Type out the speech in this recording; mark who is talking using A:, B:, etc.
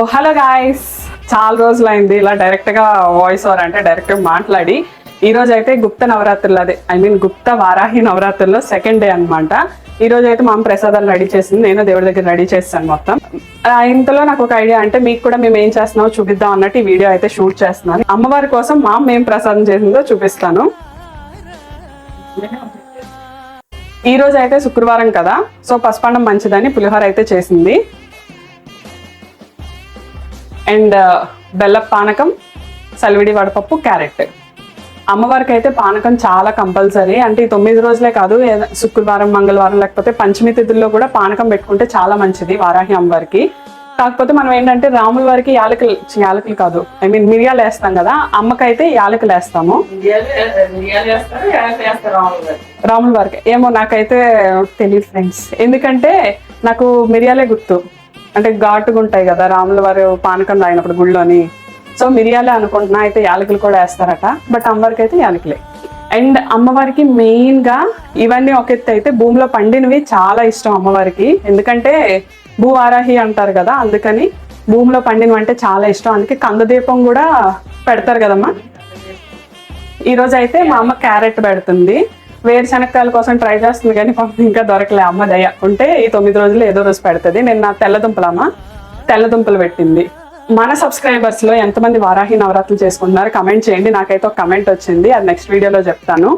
A: Hello guys, చాలా రోజులైంది ఇలా డైరెక్ట్ గా వాయిస్ ఓవర్ అంటే డైరెక్ట్ గా మాట్లాడి. ఈ రోజు అయితే గుప్త నవరాత్రులు, అదే గుప్త వారాహి నవరాత్రుల్లో సెకండ్ డే అనమాట. ఈ రోజు అయితే మా అమ్మ ప్రసాదాలు రెడీ చేసింది, నేను దేవుడి దగ్గర రెడీ చేస్తాను మొత్తం. ఇంతలో నాకు ఒక ఐడియా, అంటే మీకు కూడా మేము ఏం చేస్తున్నామో చూపిద్దాం అన్నట్టు ఈ వీడియో అయితే షూట్ చేస్తున్నాను. అమ్మవారి కోసం మా అమ్మ ఏం ప్రసాదం చేసిందో చూపిస్తాను. ఈ రోజు అయితే శుక్రవారం కదా, సో పసుపండం మంచిదని పులిహోర అయితే చేసింది. అండ్ బెల్లం పానకం, సలివిడి వడపప్పు, క్యారెట్. అమ్మవారికి అయితే పానకం చాలా కంపల్సరీ. అంటే ఈ 9 రోజులే కాదు, శుక్రవారం, మంగళవారం, లేకపోతే పంచమి తిథుల్లో కూడా పానకం పెట్టుకుంటే చాలా మంచిది వారాహి అమ్మవారికి. కాకపోతే మనం ఏంటంటే రాముల వారికి యాలకులు కాదు, మిరియాలు వేస్తాం కదా, అమ్మకైతే యాలకులు వేస్తాము. రాముల వారికి ఏమో నాకైతే తెలియదు ఫ్రెండ్స్, ఎందుకంటే నాకు మిరియాలే గుర్తు. అంటే ఘాటుగా ఉంటాయి కదా రాముల వారు పానకం తాగినప్పుడు గుళ్ళోని, సో మిరియాలే అనుకుంటున్నా. అయితే యాలకులు కూడా వేస్తారట, బట్ అమ్మవారికి అయితే యాలకులే. అండ్ అమ్మవారికి మెయిన్ గా ఇవన్నీ ఒక ఎత్తు అయితే భూమిలో పండినవి చాలా ఇష్టం అమ్మవారికి. ఎందుకంటే భూవారాహి అంటారు కదా, అందుకని భూమిలో పండినవి అంటే చాలా ఇష్టం. అందుకే కందదీపం కూడా పెడతారు కదమ్మా. ఈరోజు అయితే మా అమ్మ క్యారెట్ పెడుతుంది. వేరుశనక్కాయల కోసం ట్రై చేస్తుంది కానీ పాపం ఇంకా దొరకలే. అమ్మ దయ ఉంటే ఈ 9 రోజులు ఏదో రోజు పెడుతుంది. నేను నా తెల్లదుంపలు పెట్టింది. మన సబ్స్క్రైబర్స్ లో ఎంతమంది వారాహి నవరాత్రులు చేసుకుంటున్నారు కమెంట్ చేయండి. నాకైతే ఒక కమెంట్ వచ్చింది, అది నెక్స్ట్ వీడియోలో చెప్తాను.